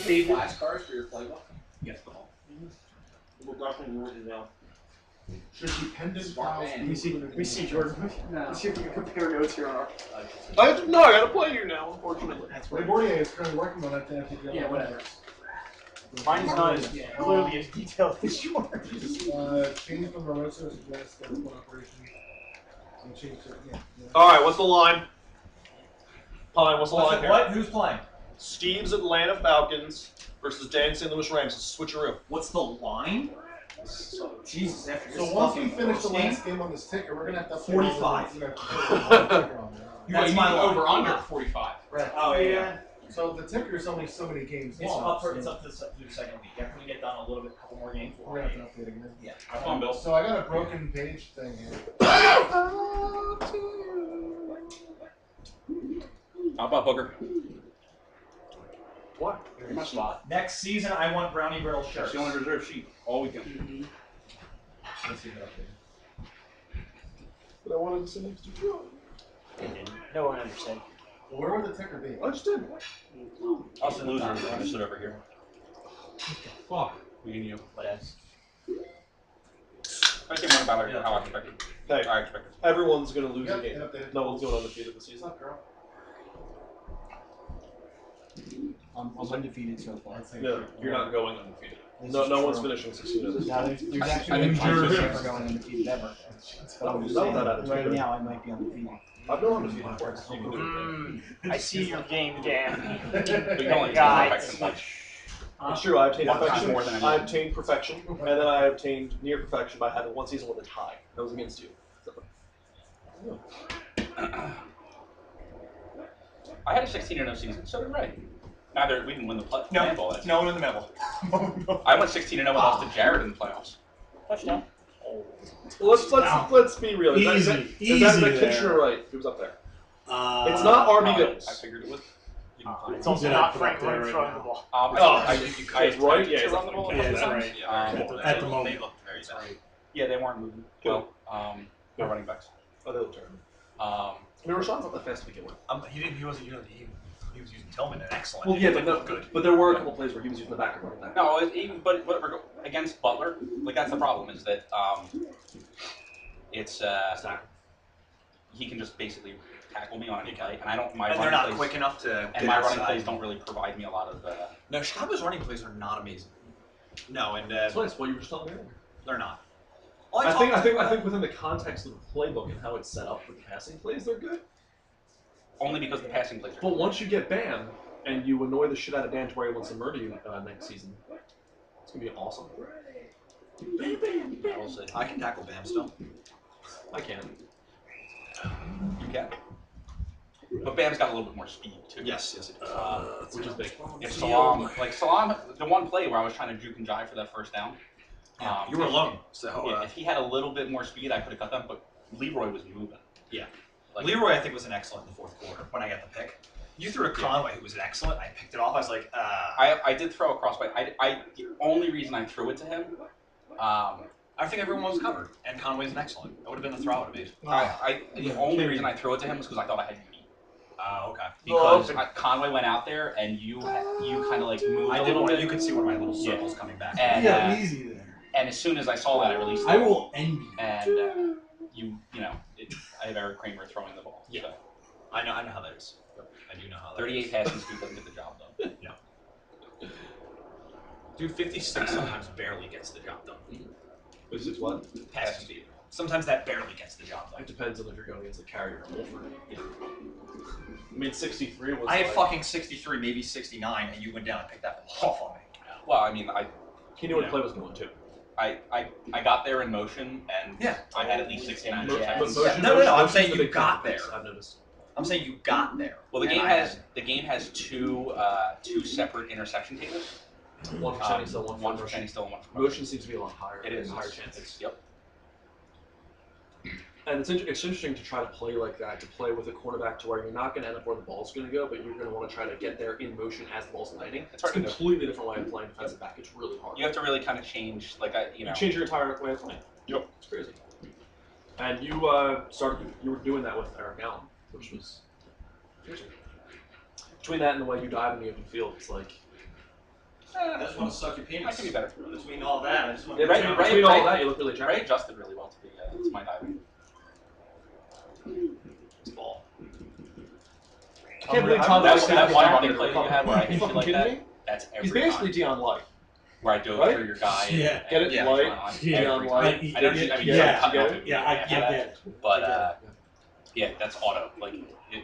save flashcards for your playbook? Yes, the whole. We'll definitely do it now. Should be pendant Smart files. man. We see Jordan. Let's see if we can compare notes here on our. I gotta play you now, unfortunately. That's Ray right. Bordier is currently working on that NFTGL. Yeah, whatever. Mine's not as clearly as detailed as yours. Change from Moroso to just one operation. And change to, yeah. Alright, what's the line? Pine, what's the line here? What? Who's playing? Steve's Atlanta Falcons versus Dan St. Louis Rams. Switcheroo. What's the line? Jesus, after So once we finish the last game on this ticker, we're gonna have to 45. That's my line. over under 45. Right. Oh, yeah. So the ticker is only so many games It's long. up to the second week. After we get done a little bit, couple more games. We're gonna have to update again. Yeah. Have fun, Bill. So I got a broken page thing here. How about Booker? What? You're in my slot. Next season, I want brownie brittle That's shirts. the only reserve sheet all weekend. Let's see that update. But I wanted to sit next to you. No one understood. Well, where would the ticker be? I just did. Us and loser, we're gonna sit over here. Fuck. Me and you. What else? I think about how I expected. Hey, I expected. everyone's gonna lose Yep, a game. it updated. No one's going undefeated this What's season. up, girl? I'm undefeated so far. No, you're not going undefeated. This No, is no one's true. finishing 16-0. Now there's I actually think no I'm never going undefeated ever. But I'm just Not saying, that attitude. right now I might be undefeated. I've been undefeated before. So you can do it. I see your game, Dan. But you can only Guy. perfect much. It's true. I obtained One time perfection. more than I anyone. obtained perfection, and then I obtained near perfection by having one season with a tie. That was against you. So, I had a 16-0 season, so did Ray. Neither we didn't win the handball. that No one in the middle. season. I went 16-0 and lost to Jared in the playoffs. Touchdown. well, let's be real. Is that Easy Kitchener right? Who's up there? It's It's not RB I Bills. figured it was. It's also Did I not put Frank up there Wright right throwing now? the ball. I It's right. Yeah, to it's run the ball. Yeah, that's right. At the moment. They looked very bad. Right. Yeah, they weren't moving. Well, they're running backs. Oh, they look terrible. Um, I mean, Rashawn's not that fast to begin with. He wasn't using. He was using Tillman and excellent. Well, yeah, but no, but there were a couple plays where he was using the back of running back. no, but against Butler, like that's the problem is that it's he can just basically tackle me on any play, and I don't. My And they're running not plays, quick enough to. and my running plays don't really provide me a lot of. No, Chicago's running plays are not amazing. No, and That's what you were just telling me earlier. they're not. I think within the context of the playbook and how it's set up with the passing plays, they're good. Only because the passing plays are. But once you get Bam and you annoy the shit out of Dan to where he wants to murder you next season, it's gonna be awesome. We'll see. I can tackle Bam still. I can. You can. But Bam's got a little bit more speed too. Yes, it does. Which is big. If Salam, the one play where I was trying to juke and jive for that first down. You were alone, so Yeah, if he had a little bit more speed, I could have cut them. But Leroy was moving. yeah. Like, Leroy, I think, was an excellent in the fourth quarter when I got the pick. You threw a Conway who was an excellent. I picked it off. I was like, I did throw a crossbite. The only reason I threw it to him, I think everyone was covered, and Conway's an excellent. That would have been the throw I would have made. the only reason I threw it to him was because I thought I had you beat. Okay. Because Conway went out there and you kind of like moved I a did. little bit. You could see one of my little circles coming back. And, Yeah, easy there. and as soon as I saw that, I released it. I will envy you. And I have Eric Kramer throwing the ball. Yeah. So. I know how that is. I do know how that 38 is. passing speed doesn't get the job done. Dude, 56 sometimes barely gets the job done. This is what? Passing speed. Sometimes that barely gets the job done. It depends on if you're going against a carrier or Wolford. Yeah. I mean, 63 was. I had like, fucking 63, maybe 69, and you went down and picked that ball off on me. Well, I mean, He knew what play was going to. I got there in motion, and Yeah. I had at least 69 Mo- seconds. but motion- No, I'm motion's saying the you big got difference, there. I've noticed. I'm saying you got there. Well, the And game I has two separate interception tables. One for standing still, one for standing still, and one for Motion seems to be a lot higher. It is higher chances. Yep. And it's interesting to try to play like that, to play with a quarterback to where you're not going to end up where the ball's going to go, but you're going to want to try to get there in motion as the ball's landing. It's It's hard a to do. completely different way of playing defensive back. It's really hard. You have to really kind of change, You change your entire way of playing. Yep. It's crazy. And you you were doing that with Eric Allen, which was interesting. Between that and the way you dive in the open field, it's like I just want to suck your I penis. can be better. Between all that, I just want Yeah, to. between all that, you look really Ray attractive. adjusted really well to be my diver. It's ball. I I'm can't believe really- Tom That, likes that one running like play you had where I hit you fucking like kidding that, me? that's every He's basically time. Deion like. Where I dove right? through your guy. Yeah, and, get it? yeah, Light. Yeah. every I- time. I know. I mean, yeah, cut you out get to Yeah, I after get that, it. But yeah, that's auto. Like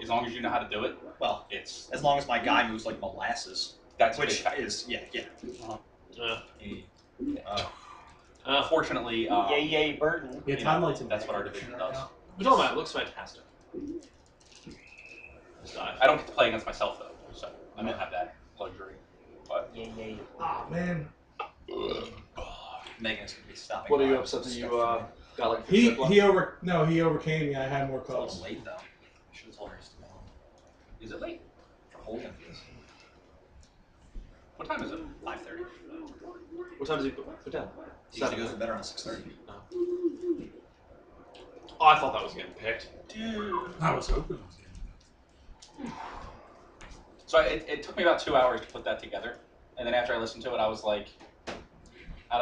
as long as you know how to do it, Well, it's as long as my guy moves like molasses, that's which big factor. is yeah. Fortunately, Yay, Burton. Yeah, Tom likes it. that's what our division does. But don't matter, it looks fantastic. I don't get to play against myself though, so I don't have that luxury. But Yay. Ah, man. Megan's gonna be stopping. What are you by upset that with you stuff got like He 50 left? he overcame me. I had more for me. It's a calls. little late though. Should have told her to go is it late? for holding this. What time is it? 5:30. What time does he put down? He usually goes to bed around 6:30. Oh, I thought that was getting picked. I was hoping it was getting. So it took me about 2 hours to put that together, and then after I listened to it, I was like, I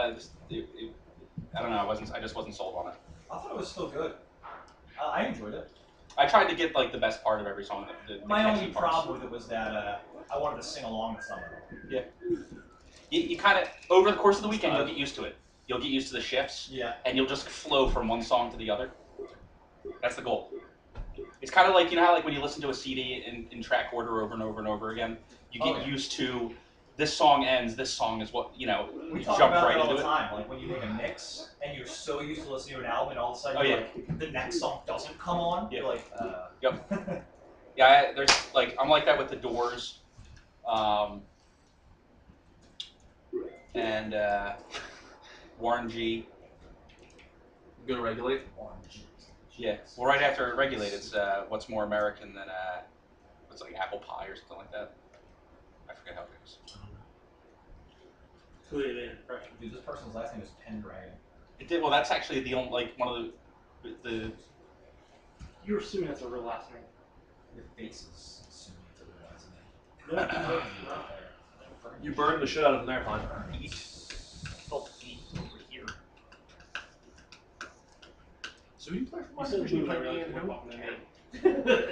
don't know. I just wasn't sold on it. I thought it was still good. I enjoyed it. I tried to get like the best part of every song. The My catchy only parts. problem with it was that I wanted to sing along with some of it. You kind of over the course of the weekend you'll get used to it. You'll get used to the shifts, Yeah. and you'll just flow from one song to the other. That's the goal. It's kind of like, you know how like when you listen to a CD in track order over and over and over again, you get used to this song ends, this song is what, you know, We you talk jump about right it all into the it. time. Like when you make a mix and you're so used to listening to an album, and all of a sudden Oh, you're yeah. like, the next song doesn't come on. Yeah. You're like, Yep. Yeah, there's like, I'm like that with the Doors, and Warren G. Gonna regulate. Yeah. Well, right after Regulate, it's What's More American than what's like Apple Pie or something like that. I forget how it goes. Dude, this person's last name is Pendragon. It did well. That's actually the only like one of the You're assuming that's a real last name. Your face is assuming it's a real last name. You burned the shit out of an airplane. Spelled E over here. So you play for You said Should we blue, I play realized me we're and walking who? in.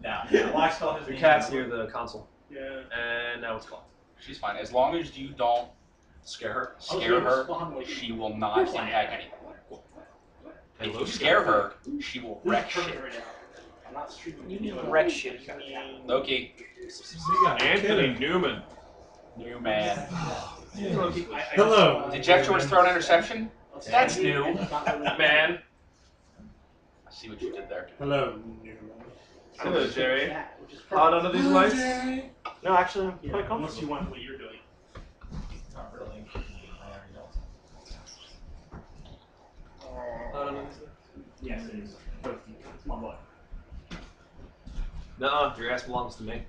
Now, why spell his The name? cat's near the console. Yeah. And now it's gone. she's fine as long as you don't Scare her. scare her. She will not impact anything. Hey, If you Loki. scare her, she will This wreck is perfect shit. right now. I'm not streaming. You video. mean wreck shit. You mean- Loki, You got me Anthony kidding. Newman. new man. Loki, I Hello. Did Jeff George throw an interception? That's new. Man. I see what you did there. Hello. Hello, Jerry. Yeah, which is Hot perfect. under these lights? No, actually, I'm Yeah, quite unless comfortable. you want what you're doing. Not really. I already know. Hot under these lights? Yes, it is. It's my butt. Nuh-uh, your ass belongs to me.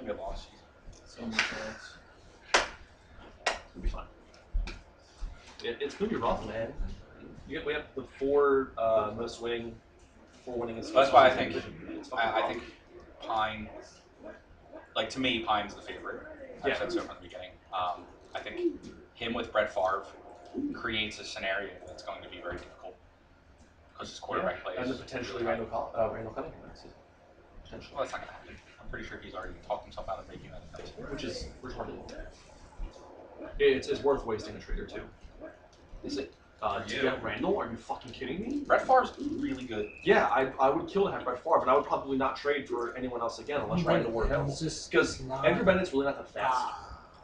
I get lost. So many chance. It'll be fine. It's gonna be rough, man. We have the four most winning, four winningest. That's why I think It's fucking I rough. think Pine, like to me, Pine's the favorite. I've Yeah. said so from the beginning. I think him with Brett Favre creates a scenario that's going to be very difficult because his quarterback plays. And then potentially really Randall Cunningham next season. Potentially. Well, that's not going to happen. I'm pretty sure he's already talked himself out of making that defense. Which is retarded. It's worth wasting a trade or two. Is it? To get Randall? Are you fucking kidding me? Brett Favre's really good. Yeah, I would kill to have Brett Favre, but I would probably not trade for anyone else again unless Randall were available. Because Andrew Bennett's really not that fast.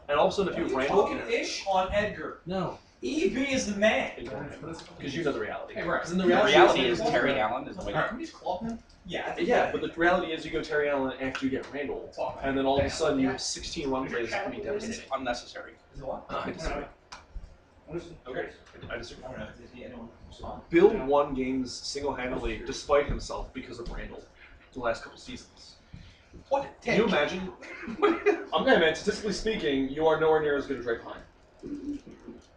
And all of a sudden, if you have Randall, Talking ish on Edgar. No. EB is the man. because you know the reality. Hey, right. 'Cause then The reality is Terry Allen is the winner. Can we just club him? Yeah. Yeah, but the reality is you go Terry Allen after you get Randall, and then all of a sudden you have 16 run plays that can be It's devastating. unnecessary. Is it what? I disagree. Okay. I disagree. I don't know. Did he anyone respond? Bill won games single-handedly despite himself because of Randall the last couple seasons. What? Can you imagine? I'm gonna man, statistically speaking, you are nowhere near as good as Ray Pine.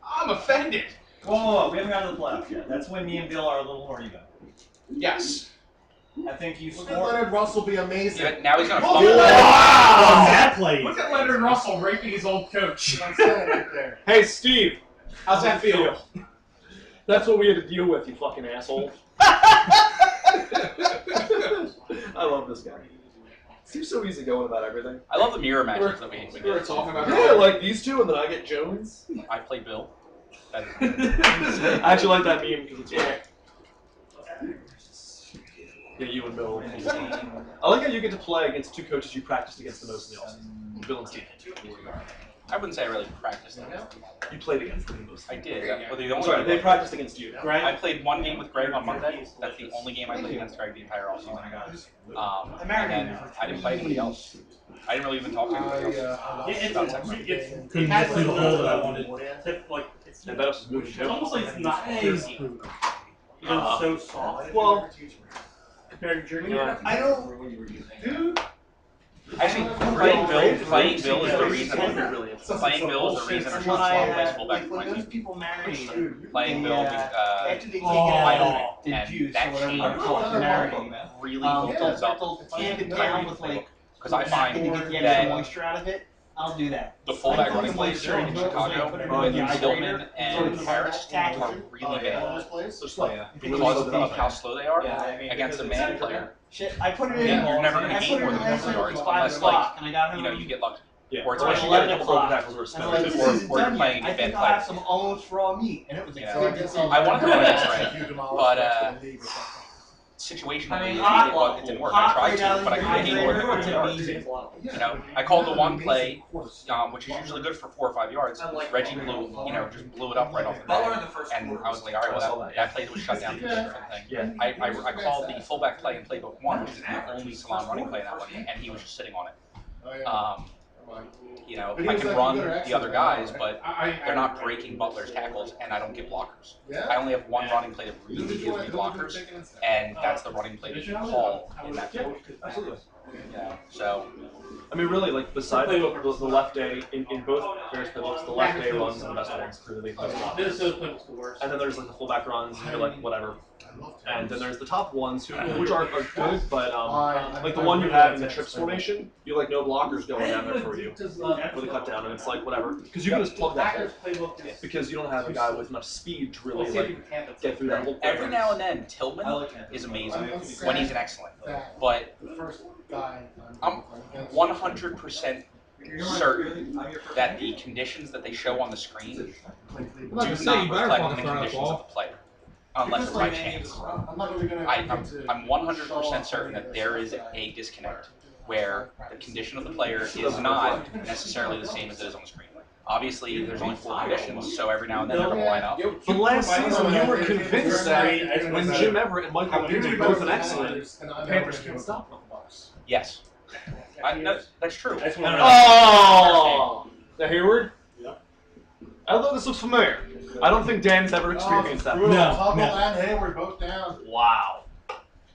I'm offended. Whoa, we haven't gotten to the playoffs yet. That's when me and Bill are a little more even. Yes. I think you Look at scored. Leonard Russell be amazing. Yeah, now he's gonna Look fuck at it. Leonard- That play. Look at Leonard Russell raping his old coach. I'm saying right there. Hey, Steve. How's that feel? That's what we had to deal with, you fucking asshole. I love this guy. Seems so easy going about everything. I love the mirror matches that we We were get. talking about Yeah, like these two, and then I get Jones. I play Bill. That is- I actually like that meme because it's funny. Yeah, you and Bill. I like how you get to play against two coaches you practiced against the most in the offseason. Bill and Steve. I wouldn't say I really practiced them. You played against them the most. I did. Well, the I'm only sorry, they practiced against you. Right? I played one game with Greg on Monday. That's the only game I played against Greg the entire offseason. And then I didn't play anybody else. I didn't really even talk to anybody else. Couldn't get through the hole that I wanted. It's And Betos is moving too. almost like it's not easy. It's so soft. Well, Compared to your yeah. I don't, dude. Actually, playing Bill is the reason. Really is. Playing Bill is the reason Sean Sloan plays fullback for my team. people married. Playing Bill, After they take my it out, own, did and juice that or whatever change you call it, married. really opens up Tamp it down with like because I find to get the extra that moisture out of it. I'll do that. the fullback running plays in Chicago with Tillman and Harris are really bad Just like because of how slow they are against a man player. Shit, I put it in. Yeah, you're never gonna I gain put it more in than last 4 night yards till 5 unless o'clock, and I got him. you know you get lucky. Yeah. Or it's Or like like you get a 11 couple broken o'clock. tackles where it's I was like, spent. this isn't or done playing yet. I bad think I'll have some almost raw meat, and it was like Yeah. 30 I wanted to run this but situationally it didn't work. I tried to, but I couldn't gain more than 4 yards. You know, I called the one play, which is usually good for 4 or 5 yards. Reggie just blew it up right off the bat, and I was like, all right, well that play was shut down for a different thing. Yeah. I called the fullback play in playbook 1, which is the only salon running play in that one, and he was just sitting on it. I can run the other guys, but they're not breaking Butler's tackles, and I don't get blockers. I only have one running play that really gives me blockers, and that's the running play that you call in that play. Absolutely. Yeah. So I mean, really, like, besides the left day, in both various playbooks, the left day runs are the best ones, clearly. Minnesota playbook's the worst. And then there's, like, the fullback runs, and you're like, whatever. And then there's the top ones, which are good, but, like, the one you have in the trips formation, you like, no blockers going down there for you. With a cut down, and it's like, whatever. Because you can just plug that hole. Because you don't have a guy with enough speed to really, like, get through that whole play. every now and then, Tillman is amazing when he's an excellent. But I'm 100% certain that the conditions that they show on the screen do not reflect the conditions of the player, unless it's by chance. I'm 100% certain that there is a disconnect where the condition of the player is not necessarily the same as it is on the screen. Obviously, there's only 4 conditions, so every now and then they're going to line up. But last season, you were convinced that when Jim Everett and Michael Beasley both an excellent, the Panthers couldn't stop them. Yes. That's true. Oh! Now, Hayward? I thought this looks familiar. I don't think Dan's ever experienced that. No. No. And Hayward both down. Wow.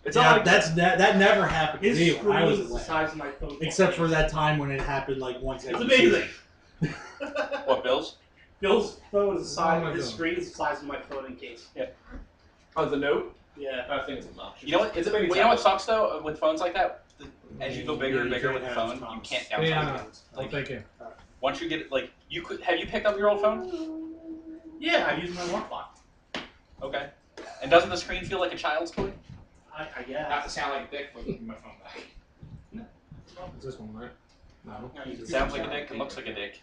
It's Yeah, not like that never happened to His me when I screen was is the size of my phone. except for that time when it happened like once. It's every amazing. What, Bills? Bill's phone is the size. Oh my His God. screen is the size of my phone in case. oh, the note. Yeah. I think it's enough. You know what? It's a baby You know what sucks though with phones like that? As you go bigger and bigger with the phone, you can't downsize Yeah, it. I'm thinking. Once you get it, like have you picked up your old phone? Yeah, I use my one clock. Okay. And doesn't the screen feel like a child's toy? I I guess. have to sound like a dick when giving my phone back. Is this one right? No. It sounds like a dick and looks like a dick.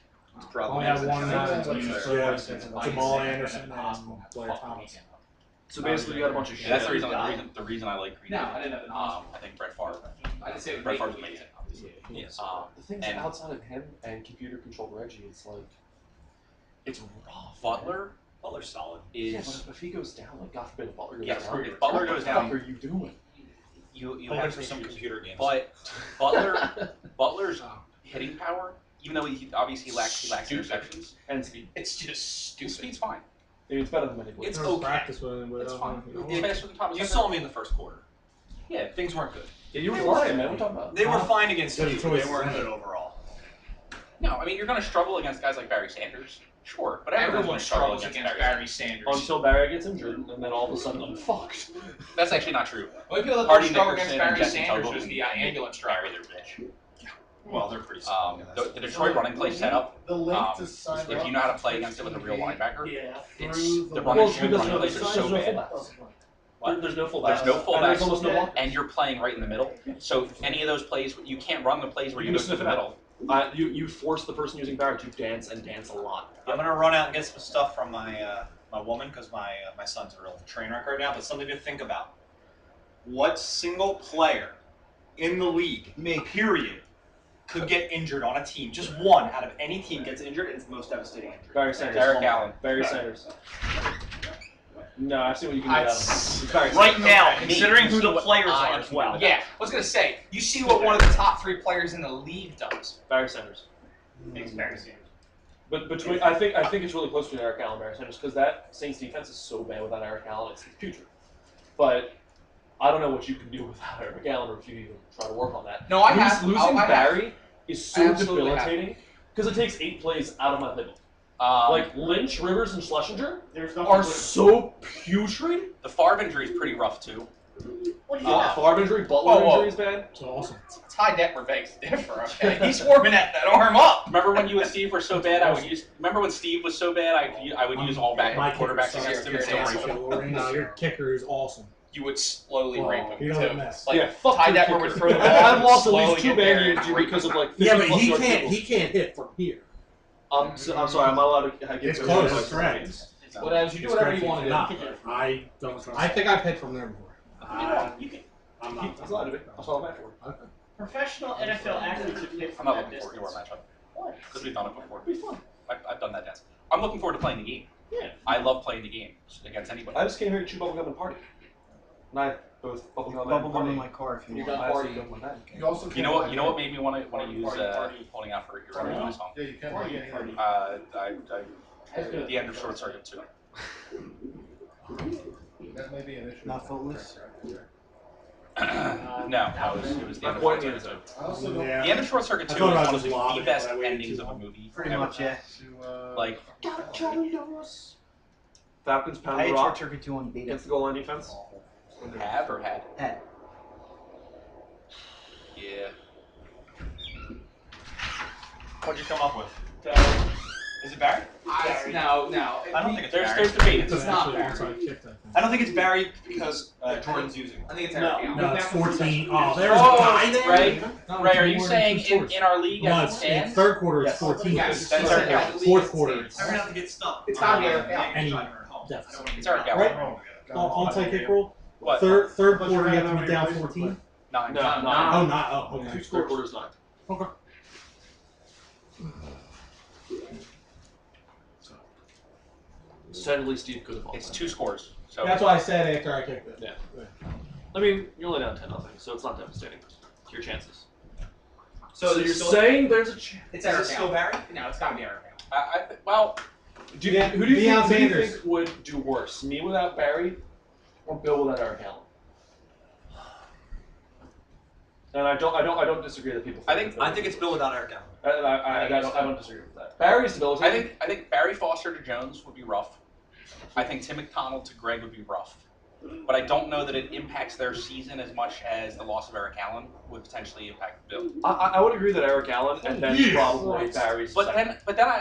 I only have one Jamal Anderson and Blair Thomas. So basically, you got a bunch of shit. Yeah, that's the reason I like Green No, Bay. I didn't have an I think Brett Favre. I didn't say it was Brett great. Favre's amazing. Yes. The thing is, And- outside of him and computer-controlled Reggie, it's like, It's rough. Butler's solid. yeah, Is but if he goes down, like God forbid, if Butler goes Yes, down, if Butler what goes the down- fuck are you doing? you Thanks have for some issues. computer games. But Butler's hitting power, even though he obviously lacks interceptions, And speed. it's just stupid. Speed's fine. It's better than many It's There was okay. practice with him, but It's fine. you know. It's faster than Thomas. You saw me in the first quarter. Yeah. Things weren't good. Yeah, you were flying, man. What are you talking about? They were fine against Good you, but they choice. weren't good overall. No, I mean you're going to struggle against guys like Barry Sanders. Sure, but everyone's Everyone struggling struggles against against Barry. Barry Sanders. Until Barry gets injured, and then all of a sudden I'm fucked. That's actually not true. The only people that Hardy don't struggle against Nickerson and Barry Jesse Sanders Tuggle is the can ambulance driver. Barry their bitch. Well, they're pretty The Detroit running play setup, The link to sign if up you know how to play against it with a real linebacker, Yeah. it's through the the running link. shoot running plays are so bad. There's no fullbacks. There's no And fullbacks. there's almost no block. And you're playing right in the middle. So any of those plays, you can't run the plays where You you can go through sniff the it out. middle. You force the person using Barry to dance and dance a lot. I'm gonna run out and get some stuff from my my woman because my son's a real train wreck right now. But something to think about: what single player in the league, period, could get injured on a team? Just one out of any team gets injured, and it's the most devastating injury. Barry Sanders. Derek Allen. Barry Sanders. No, I see what you can do. Adam. Right now, Me. considering who the What players I are am as well. doing. Yeah, I was gonna say, you see what one of the top 3 players in the league does. Barry Sanders. Thanks, Barry Sanders. But between, I think it's really close between Eric Allen and Barry Sanders because that Saints defense is so bad without Eric Allen, it's putrid. But I don't know what you can do without Eric Allen, or if you even try to work on that. No, I have. Losing I have. Barry is I so absolutely have. debilitating because it takes 8 plays out of my playbook. Like Lynch, Rivers, and Schlesinger There's are nothing so putrid. The Favre injury is pretty rough too. What do you have? Favre injury, Butler Whoa. injury is bad. It's awesome. Ty Detmer begs to differ, okay? He's warming that arm up. Remember when you and Steve were so bad? I would use. Remember when Steve was so bad? I would use all My back quarterbacks kicker against him and sucks. still You're rape an him. No, your kicker is awesome. You would slowly rape him, He doesn't too. miss. Like, Yeah, fuck Ty your Detmer kicker. would throw the ball I've and lost at slowly least 2 get there bad and games rape because him. of like 50 Yeah, but plus he yard can't. field goals. He can't hit from here. I'm sorry, I'm not allowed to get It's to close. the It's correct. Whatever, you do whatever you want to do. Not, I don't. I think I've hit from there before. You can. I'm That's not. allowed to be. That's all I'm at for. Okay. Professional NFL athletes have hit I'm from not that looking forward to our distance. matchup What? because we've done it before. It'll be fun. I've done that dance. I'm looking forward to playing the game. Yeah. I love playing the game against anybody. I just came here to chew bubblegum and party. And I both bubblegum and party. my car if You want. got party, don't want that. You also You know what made me want to use Party. holding out for your original song? Yeah, you can. Party, Yeah, party. The end of Short Circuit 2. That may be an issue. Not Footloose? No, it was the end of Point Short me Circuit 2. I also don't Yeah. The end of Short Circuit I 2 thought is about one of just lobbing the it, best but I waited endings too of a long. movie. Pretty ever. much, yeah. Like, Falcons I pound the hate rock Short Circuit 2 on beta. against the goal line defense. have or had? Had. Yeah. What'd you come up with? Is it Barry? No. I don't think it's There's Barry. debate. It's It's not actually fair. inside kick, I think. I don't think it's Barry because Jordan's using it. I think it's No, Eric Allen. No, it's 14. Oh, there's Oh, a tie there. Ray, No, Ray, are it's you more saying than 2 scores. in our league No, as it it's stands? third quarter. Yes. It's 14. Yes, That's it's Eric Eric Allen. Allen. Fourth quarter. I'm gonna have to get stuff. It's gotta be Eric Allen. Any Definitely. deficit. It's Eric Allen. Right? On take kick rule. What? Third quarter, you have to be down 14. 9. No, Oh, not. Oh, okay. Third quarter's 9. Okay. Sadly, Steve could have It's lost. 2 scores. So That's why I said after I kicked it. Yeah. I mean, you're only down 10-0, so it's not devastating. It's your chances. So you're saying there's a chance? It's Is it Eric still Allen. Barry? No, it's gotta be Eric Allen. well, Who do you Deion Sanders. think would do worse? Me without Barry, or Bill without Eric Allen? And I don't disagree that people. I think it's Bill without Eric Allen. I don't disagree with that. Barry's debilitating. I think Barry Foster to Jones would be rough. I think Tim McDonald to Greg would be rough. But I don't know that it impacts their season as much as the loss of Eric Allen would potentially impact Bill. I would agree that Eric Allen and then Yeah. probably Barry's. But second. then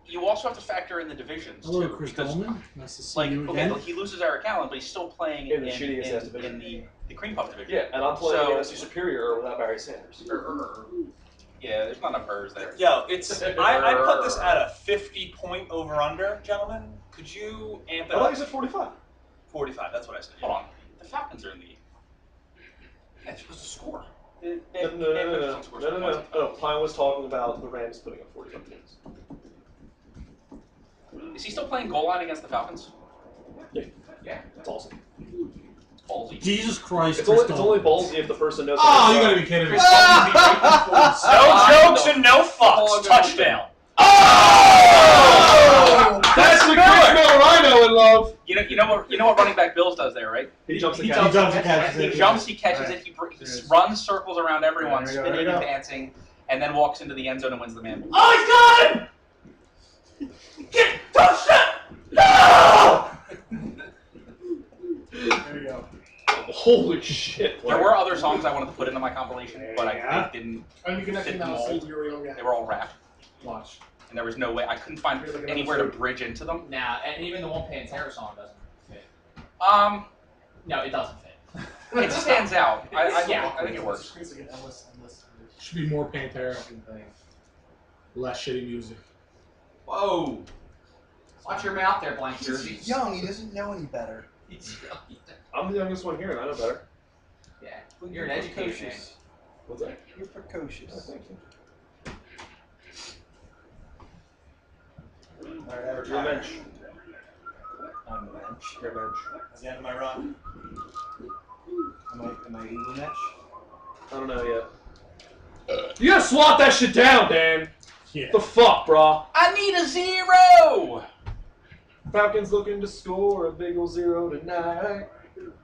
you also have to factor in the divisions Hello, too, Chris because Dolman. Nice to see like you okay, again. he loses Eric Allen, but he's still playing In the shittiest ass division. in the Cream Puff division. Yeah, and I'm playing So- against you superior without Barry Sanders. Yeah, there's not enough errors there. Yo, I put this at a 50-point over/under, gentlemen. Could you amp I it thought up? you said 45. 45. That's what I said. Hold on, the Falcons are in the. That's supposed to score. They No. put some scores for points. No, Klein was talking about the Rams putting up 45 points. Is he still playing goal line against the Falcons? Yeah, that's awesome. It's ballsy. Jesus Christ, It's Chris only Dolman. ballsy if the person knows. Oh, you gotta be kidding me. No jokes and no fucks. Touchdown. Oh! That's the Chris Miller I know and love. You know what running back Bills does there, right? He jumps the He catch. jumps and catches He it. jumps, he catches it, he runs circles around everyone, There you go, spinning there you and go. dancing, and then walks into the end zone and wins the man. Oh, he's got him! Touchdown! No! There you go. Holy shit! There were other songs I wanted to put into my compilation, but Yeah. I didn't. And you can actually Fit the now see mold. your real They guy. were all rap, Watch. and there was no way I couldn't find Here's like another anywhere to sleeve. bridge into them. Nah, and even the one Pantera song doesn't fit. No, it doesn't fit. it stands out. I think it works. Should be more Pantera, less shitty music. Whoa! Watch your mouth there, blank jersey. He's young. He doesn't know any better. I'm the youngest one here, and I know better. Yeah, you're an educated man. What's that? You're precocious. Thank you. All right, You're a bench. I'm a bench. You're a bench. That's the end of my run. Am I Uber bench? I don't know yet. You gotta swat that shit down, Dan. Yeah. The fuck, bro? I need a 0. Falcons looking to score a big ol' 0 tonight.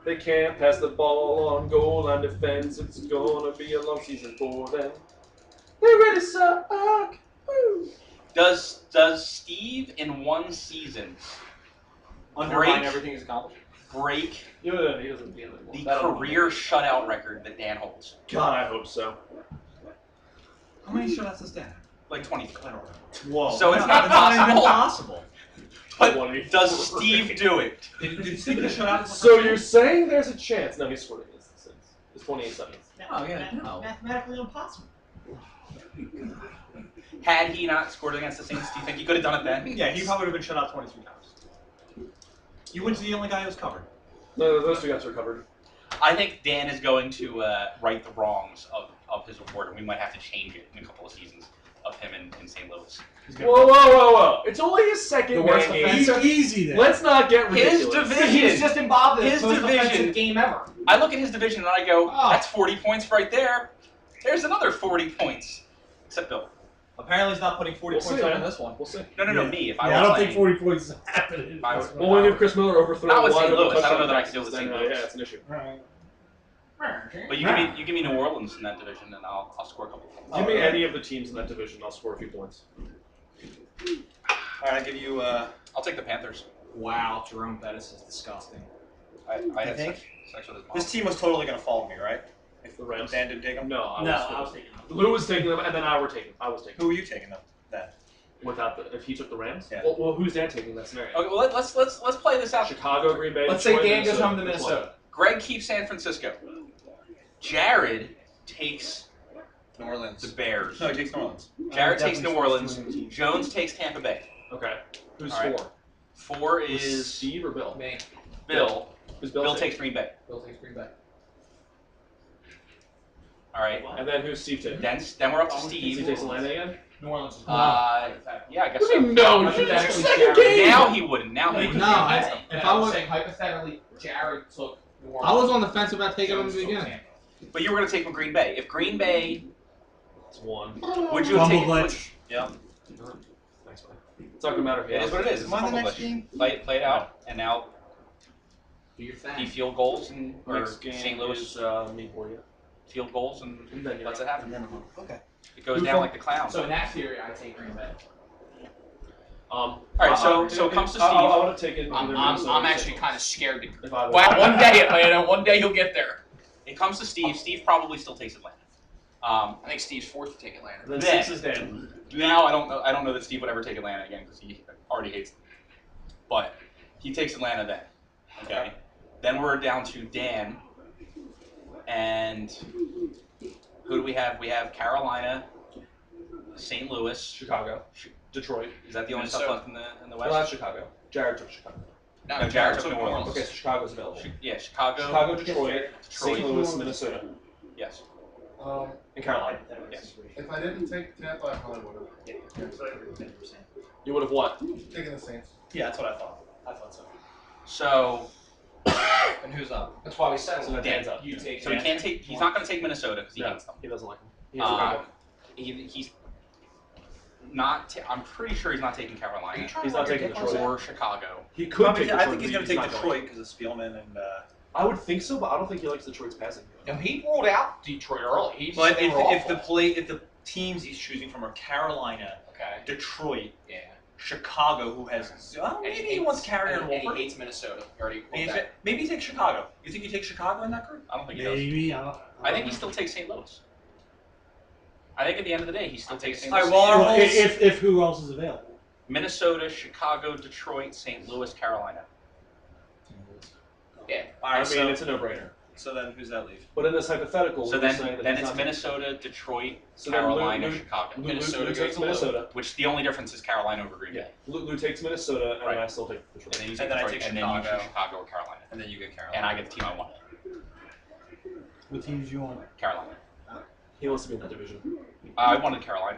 They can't pass the ball on goal line defense. It's gonna be a long season for them. They're ready to suck. Woo. Does Steve in one season Undermine break everything he's accomplished. He doesn't be in the career shutout record that Dan holds? God, I hope so. How many shutouts does Dan? Like 23. Whoa. So it's No, not that's even possible. possible. But 23. does Steve do it? Did Steve get a shutout? So you're saying there's a chance? No, he scored against the Saints. It's 28 seconds. Oh, yeah, no. Mathematically impossible. Had he not scored against the Saints, do you think he could have done it then? Yeah, he probably would have been shut out 23 times. You went to the only guy who was covered. No, those two guys are covered. I think Dan is going to right the wrongs of his award, and we might have to change it in a couple of seasons of him in St. Louis. Whoa. It's only his second The worst game. offensive? Easy then. Let's not get His ridiculous. division. He's just involved in His the most division. offensive game ever. I look at his division and I go, Oh. that's 40 points right there. There's another 40 points. Except Bill. Apparently he's not putting 40 We'll points see, up man. in this one. We'll see. No, Yeah. me. If Yeah, I I were don't playing, think 40 points is happening. I would- Well, when you have Chris Miller overthrow Not with wide St. open Louis. I don't know that I touchdown can do it with passes, St. then, Louis. Yeah, it's an issue. Right. But you give me New Orleans in that division, and I'll score a couple points. Give me any of the teams in that division, I'll score a few points. All right, I give you. I'll take the Panthers. Wow, Jerome Bettis is disgusting. I had think? sex with his mom. This team was totally going to follow me, right? If the Rams. Dan didn't take them? No, I was taking him. Lou was taking them, and then I was taking Who were you taking them? Then. Without the, if he took the Rams? Yeah. Well, who's Dan taking in that scenario? Okay, well let's play this out. Chicago, Green Bay. Let's say Detroit, Dan goes home to Which one? Minnesota. Greg keeps San Francisco. Jared takes New Orleans. the Bears. No, he takes New Orleans. Jared takes New definitely Orleans. switching teams. Jones takes Tampa Bay. Okay. Who's All right. 4? 4 Is is Steve or Bill? Me. Bill. Who's Bill taking? takes Green Bay. Bill takes Green Bay. All right. And then who's Steve taking? Then we're up to Steve Steve. takes Atlanta again? New Orleans is Yeah, I guess so. No, Hypothetically, it's your second Jared- game! Now he wouldn't. Now he No, wouldn't. if I was was- saying hypothetically, Jared took New Orleans. I was on the fence about taking him in Jones the took beginning. Tampa. But you were going to take from Green Bay. If Green Bay, It's 1. would you have Fumble taken? glitch. Yeah, Thanks, man. It's not gonna matter if he it is has what it is. It's a Am I the fumble next glitch. game? Play it out, and now Do your he thing. field goals and or Next game St. Louis is me for you. field goals and Then you're lets out. it happen. Okay. It goes down like the clown. So in that theory, I take Green Bay. All right, so it comes to Steve. I would have taken. I'm actually kind of scared to. If I was. Well, one day, Atlanta. One day he'll get there. It comes to Steve. Steve probably still takes Atlanta. I think Steve's forced to take Atlanta. Then Then- 6 is Dan. Now I don't know that Steve would ever take Atlanta again because he already hates them. But he takes Atlanta then. Okay. Then we're down to Dan. And who do we have? We have Carolina, St. Louis, Chicago. Detroit. Is that the only stuff Minnesota. left in the Well, that's West? Chicago. Jared took Chicago. No, Jared took New Orleans. Okay, so Chicago's available. Yeah, Chicago. Chicago, Detroit, St. Detroit. Louis, Minnesota, Yes. and Carolina. Yes. If I didn't take Tampa, I probably would have. You would have what? Taking the Saints. Yeah, that's what I thought. I thought so. So And who's up? That's why we settled. So that Dan. Dan's up. You take. he can't take. He's not going to take Minnesota because he No, hates them. he doesn't like them. He hates Chicago. He's not. I'm pretty sure he's not taking Carolina He's not taking Detroit. or Chicago. He could I take think Detroit. he's but going to take not Detroit because of Spielman and. I would think so, but I don't think he likes Detroit's passing. No, he ruled out Detroit early. He But said they were if awful. the teams he's choosing from are Carolina, Okay. Detroit, Yeah. Chicago, who has maybe he wants Carrier and Wolford. He hates Minnesota. You already quote Maybe, that. maybe he takes Chicago. You think you take Chicago in that group? I don't think he does. Maybe. I think he still takes St. Louis. I think at the end of the day, he still takes St. All Louis. right, well, Well, if who else is available? Minnesota, Chicago, Detroit, St. Louis, Carolina. Yeah. All I right, mean, it's a no-brainer. so then who's that leave? But in this hypothetical, So we're saying that then he's it's not- Minnesota, Detroit, So then Carolina, Lou Chicago. Minnesota takes goes to Minnesota. Which the only difference is Carolina over Green Bay. Yeah, Lou takes Minnesota, and Right. I still take And Detroit. then you And take then I Detroit, take and then you Chicago. choose Chicago or Carolina. And then you get Carolina. And I get the team I want. What teams you want? Carolina. He wants to be in that division. I wanted Carolina.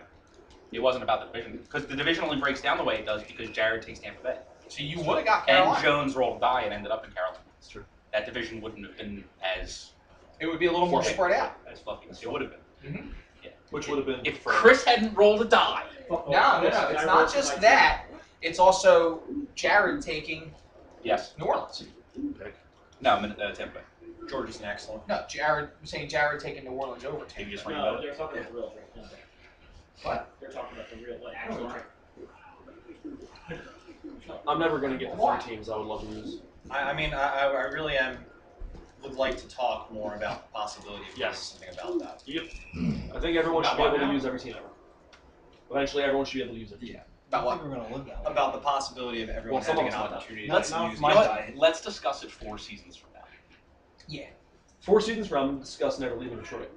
It wasn't about the division. Because the division only breaks down the way it does because Jared takes Tampa Bay. So you would have got And Carolina. Jones rolled a die and ended up in Carolina. That's true. That division wouldn't have been as It would be a little more fluffy. spread out. As fluffy as it would have been. Which would have been If preferred. Chris hadn't rolled a die. No. It's not just that. It's also Jared taking Yes. New Orleans. No, Tampa Bay. George is an excellent. No, Jared. I'm saying Jared taking New Orleans over You Tampa. just ring No, about it. they're talking about the real thing. What? They're talking about the real, like, actual thing. I'm never going to get the 3 teams I would love to use. I mean, I really would like to talk more about the possibility of doing Yes. something about that. Yep. I think everyone should be able to use every team ever. Eventually, everyone should be able to use it. Yeah. About what? We're gonna live that. About the possibility of everyone Well, having an someone's not. opportunity Let's, to use you know it. what? Let's discuss it 4 seasons from now. Yeah. 4 seasons from, I'm discuss never leaving Detroit.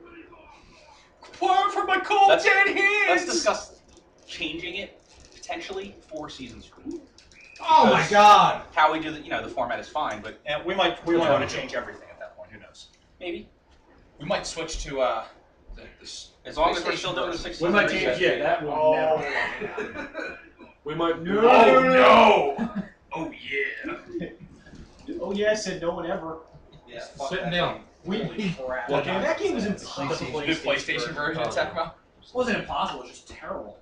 Word for my cold Let's- dead hands. Let's discuss changing it potentially 4 seasons from now. Oh my God! How we do the format is fine, but And we might want to change everything at that point. Who knows? maybe We might switch to as long as we're still doing the 6. We might change, yeah, that will never. We might. No! Oh yeah. Oh, yeah, I said no one ever. Yeah. Sitting down. That game was impossible. the PlayStation version of Tecmo. It wasn't impossible, it was just terrible.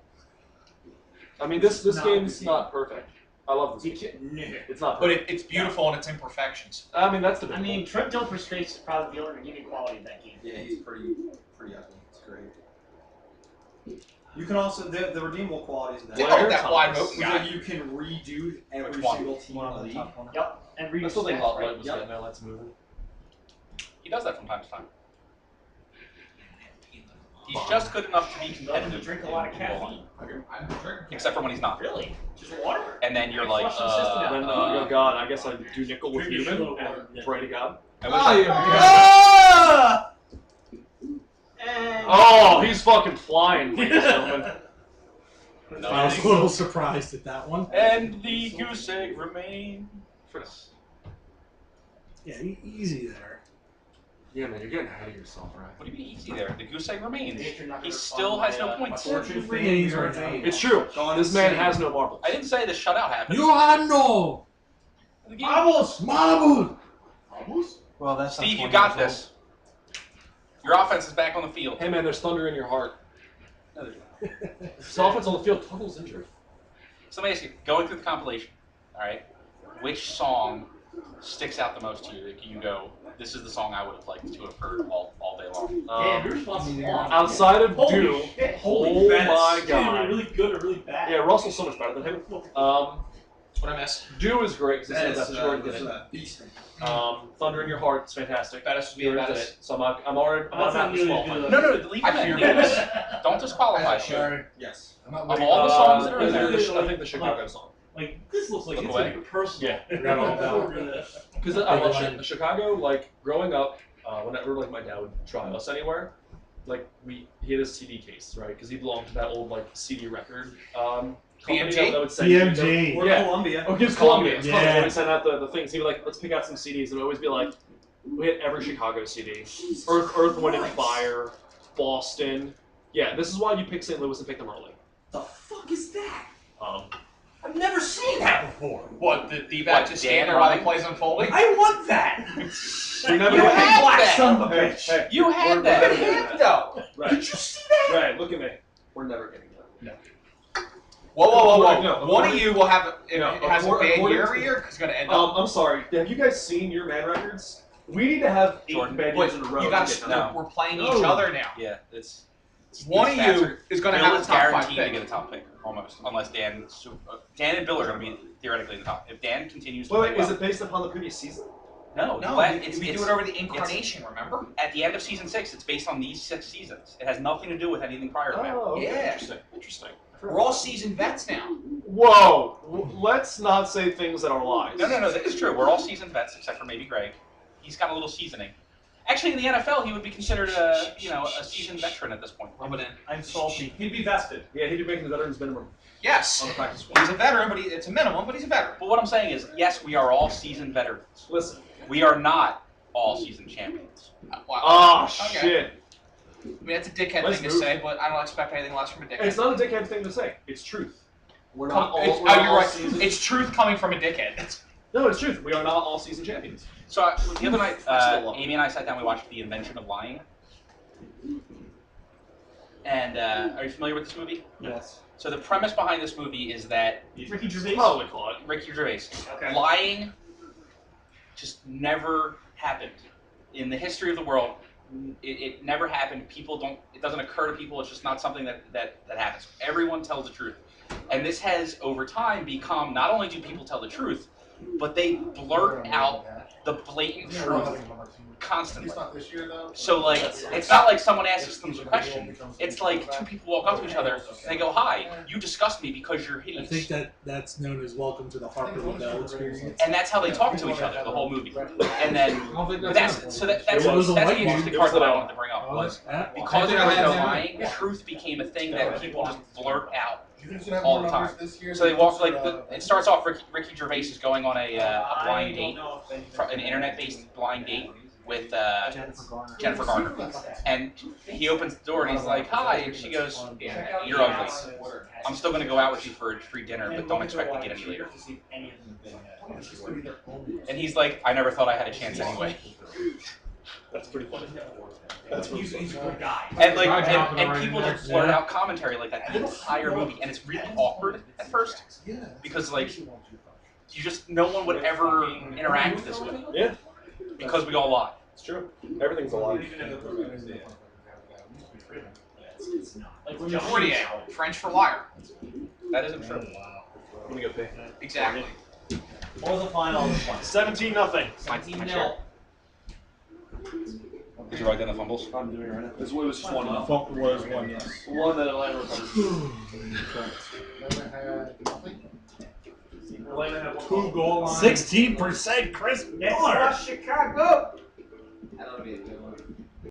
I mean, this Not game's the not perfect. I love this game. It's not But perfect. it's beautiful in its imperfections. I mean, that's the I mean, Trent Dilfer's face is probably the only redeeming quality of that game. Yeah, he's pretty ugly. It's great. You can also the redeemable qualities of that. Yeah, Blair that Thomas. wide open is guy. that you can redo every Which one? single team in the league. Yep. And read That's what they stats, thought right? Lloyd was getting at. Let's move it. He does that from time to time. He's just good enough to be Love to competitive. drink a lot of caffeine. Except for when he's not. Really? Just water? And then you're like, Flush the system out. Then, oh God, I guess I do nickel with Drink a human shitload of water. and pray to God. I wish Ah! Oh, he's fucking flying, ladies and gentlemen. I was a little surprised at that one. And the goose egg remains. Yeah, easy there. Yeah, man, you're getting ahead of yourself, right? What do you mean easy there? The goose egg remains. You're not He gonna still fund has my, no my points. fortune. Remains right now. It's true. This man has no marbles. I didn't say the shutout happened. You are no The game- marble. Well, that's Steve, you got this. Your offense is back on the field. Hey, man, there's thunder in your heart. This offense on the field, Tuttle's injured. So let me ask you, going through the compilation, all right, which song sticks out the most to you? That you go, this is the song I would have liked to have heard all day long. Damn, your response is long. Outside of Holy Dew, shit. oh my Dude, God. really good or really bad? Yeah, Russell's so much better than him. That's what I miss. Dew is great because That it's is that Jordan did it. beast. Thunder in your heart, it's fantastic. That is to be Jordan about did it. it. So I'm already I'm not really disqualified. good. No, leave I it in. fear Leave it this. in. Don't disqualify. Sorry. Yes. Of all the songs that are in there, I think the Chicago song. Like, this looks like Look it's away. gonna be personal. Yeah. Forgot all about Because I love Chicago. Like growing up, whenever like my dad would drive us anywhere, like he had a CD case, right? Because he belonged to that old like CD record company BMG? that would send BMG. Or Yeah. Columbia. Oh, it's Columbia. It's Yeah. Columbia. They send out the things. He'd be like, let's pick out some CDs, and it would always be like, we had every Chicago CD, Earth, Wind and Fire, Boston. Yeah, this is why you pick St. Louis and pick them early. The fuck is that? I've never seen that before. What, the What, back just stand Dan there while he Ryan? plays unfolding? I want that! We never You get had Black that! son of a Hey, bitch! hey, You had we're that. never Look getting at him, that. though. Right. Did you see that? Right, look at me. We're never getting that. Whoa. No, One of you will have, if No, it has a according bad to- year every year, it's going to end up. I'm sorry. Have you guys seen your man records? We need to have 8 Jordan, bad Wait, years in a row. you to got get to, that. No. we're playing No. each other now. Yeah, it's One of Stats you are- is going to Bill have a is top 5 guaranteed to pick. get a top pick, almost, unless Dan and Bill are going to be theoretically in the top. If Dan continues to Wait, play wait, well, is it based upon the previous season? no, No, we do it over the incarnation, remember? At the end of season 6, it's based on these 6 seasons. It has nothing to do with anything prior to that. Oh, okay. Yeah. Interesting. Interesting. We're all seasoned vets now. Whoa! Let's not say things that are lies. No, that is true. We're all seasoned vets except for maybe Greg. He's got a little seasoning. Actually, in the NFL, he would be considered a seasoned veteran at this point. I'm salty. He'd be vested. Yeah, he'd be making the veterans minimum Yes. on the practice squad. He's a veteran, but it's a minimum, but he's a veteran. But what I'm saying is, yes, we are all seasoned veterans. Listen. We are not all seasoned champions. Wow. Oh, Okay. shit. I mean, that's a dickhead Let's thing to move. say, but I don't expect anything less from a dickhead. It's not a dickhead thing to say. It's truth. We're not all. It's, we're not you're all right. seasoned. It's truth coming from a dickhead. No, it's truth. We are not all season champions. So the other night, I still love it. Amy and I sat down. We watched The Invention of Lying. And are you familiar with this movie? Yes. So the premise behind this movie is that Ricky Gervais. Probably Claude. Ricky Gervais, Okay. lying just never happened in the history of the world. It never happened. People don't. It doesn't occur to people. It's just not something that happens. Everyone tells the truth, and this has over time become. Not only do people tell the truth, but they blurt out the blatant truth constantly. He's not this year though. So like, it's not like someone asks them a question. It's like 2 people walk up to each other and they go, "Hi, you disgust me because you're I hideous." think that's known as Welcome to the Harper Bell experience. And that's how they talk to each other the whole movie. And then I don't think but that's that's known. that's It was a the white interesting dude. part that I wanted to bring up Oh, was that's- because there I was think I no had lying, truth became a thing that people just blurt out. You think it's gonna have all more the time. numbers this year? So they than walk just, like it starts off. Ricky Gervais is going on a blind date, an internet-based blind date with Jennifer Garner, and he opens the door and he's like, "Hi," and she goes, "You're ugly. I'm still gonna go out with you for a free dinner, but don't expect to get any later." And he's like, "I never thought I had a chance anyway." That's pretty funny. He's a good guy. And like, and people just blurt out commentary like that the entire movie, and it's really awkward at first because like, you just no one would ever interact this way. Yeah. Because we all lie. It's true. Everything's a lie. Like when Jordian, French for liar. That isn't true. I'm gonna go pay. Exactly. What was the final of this one? 17-0. My chair. Did you write down the fumbles? I'm doing it right now. It was just one. Funk was one, yes. One that Atlanta recovered. Atlanta had nothing. Atlanta had 2 goal lines. 16% Chris Miller. Chicago. That'll be a good one.